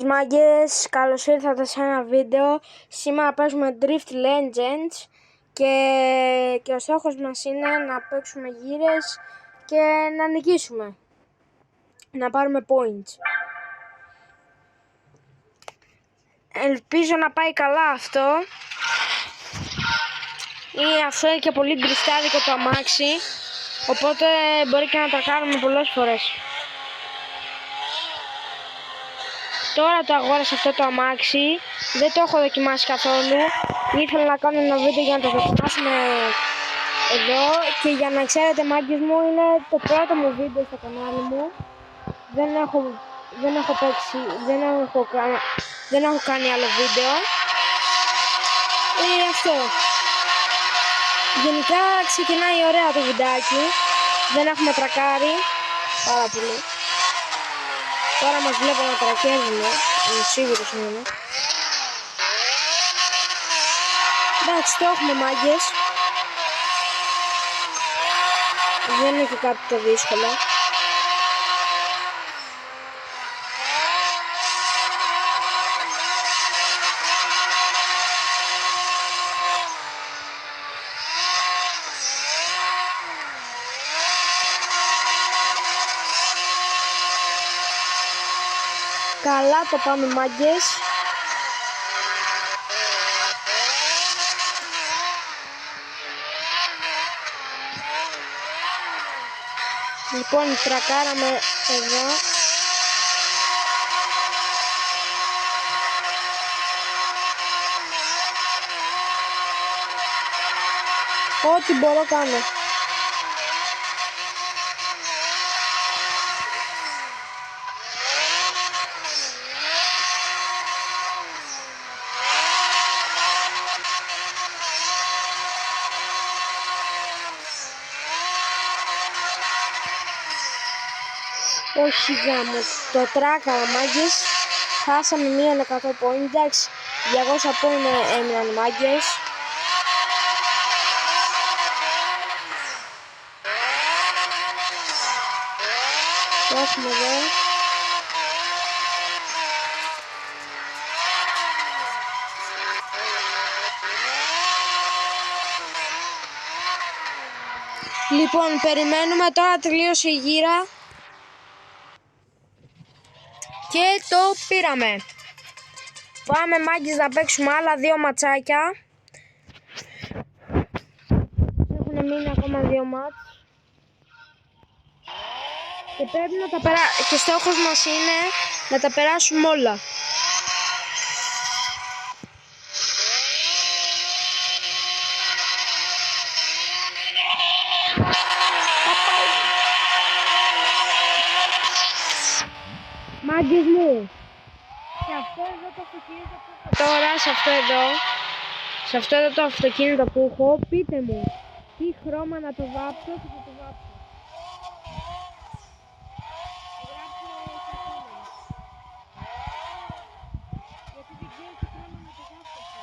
Μάγκες, καλώς ήρθατε σε ένα βίντεο. Σήμερα παίζουμε Drift Legends και ο στόχος μας είναι να παίξουμε γύρες και να νικήσουμε, να πάρουμε points. Ελπίζω να πάει καλά αυτό. Αυτό είναι και πολύ γκριστάδικο το αμάξι, οπότε μπορεί και να τα κάνουμε πολλές φορές. Τώρα το αγόρασα αυτό το αμάξι, δεν το έχω δοκιμάσει καθόλου. Ήθελα να κάνω ένα βίντεο για να το δοκιμάσουμε εδώ και για να ξέρετε, μάγκες μου, είναι το πρώτο μου βίντεο στο κανάλι μου. Δεν έχω κάνει άλλο βίντεο. Αυτό. Γενικά ξεκινάει ωραία το βιντεάκι. Δεν έχουμε τρακάρει πάρα πολύ. Τώρα μας βλέπω να τρακέζουμε, είμαι σίγουρος είναι. Εντάξει, το έχουμε, μάγκες. Δεν είναι και κάτι το δύσκολο. Καλά το πάμε, μάγκες. Λοιπόν, τρακάραμε εδώ. Ό,τι μπορώ κάνω. Όχι γάμο, το τράκαρα, μάγκες. Χάσαμε μία 100 point, εντάξει, 200 point έμειναν, μάγκες. Το έχουμε εδώ. Λοιπόν, περιμένουμε, τώρα τελείωσε η γύρα. Και το πήραμε. Πάμε, μάγκες, να παίξουμε άλλα 2 ματσάκια. Έχουν μείνει ακόμα 2 μάτς. Και πρέπει να τα περάσουμε. Και στόχος μας είναι να τα περάσουμε όλα. Μάγκες μου, σε αυτό εδώ το αυτοκίνητο που έχω τώρα, σε αυτό εδώ το αυτοκίνητο που έχω, πείτε μου τι χρώμα να το βάψω και θα το βάψω. Γιατί δεν ξέρω τι χρώμα να το βάψω αυτό.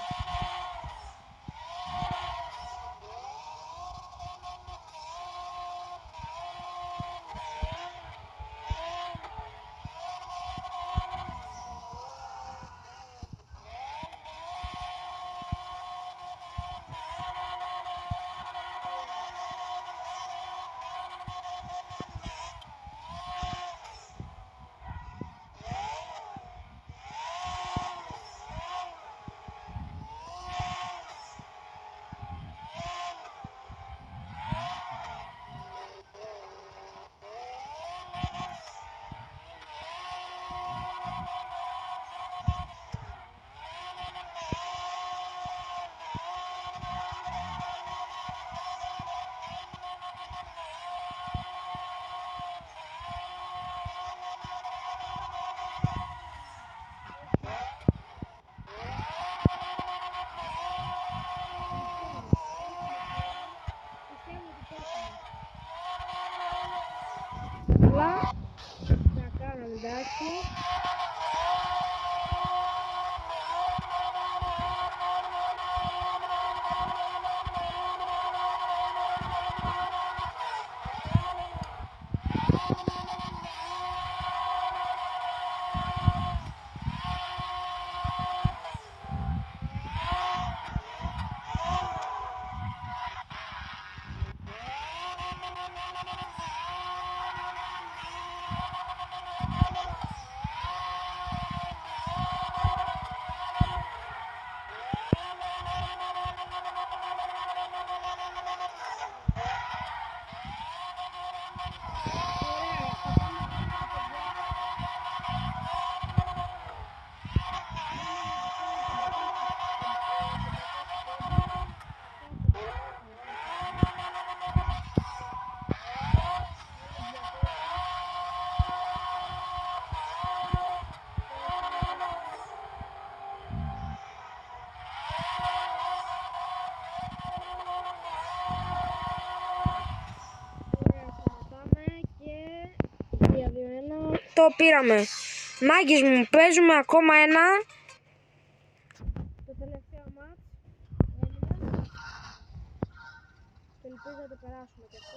το πήραμε. Μάγκες μου, παίζουμε ακόμα ένα. Το τελευταίο μάτς. Και ελπίζω να το περάσουμε και αυτό.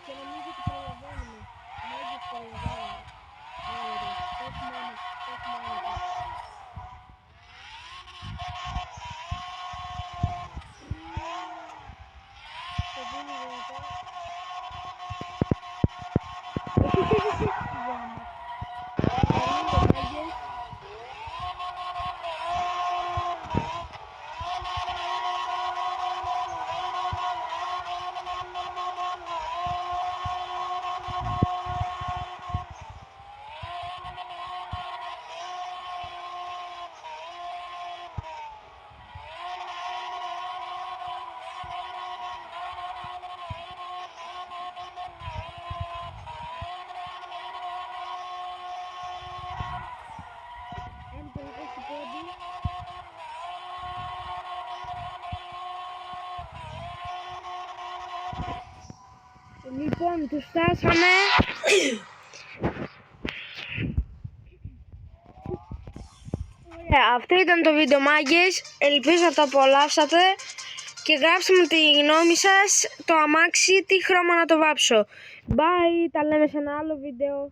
Και νομίζω ότι προλαβαίνουμε. Μάγκες προλαβαίνουμε. Ωραία, το έχουμε άνετα. Το δίνει δυνατά. Λοιπόν, τους φτάσαμε. Ωραία, αυτό ήταν το βίντεο, μάγκες. Ελπίζω να το απολαύσατε. Και γράψτε μου τη γνώμη σας, το αμάξι, τι χρώμα να το βάψω. Bye, τα λέμε σε ένα άλλο βίντεο.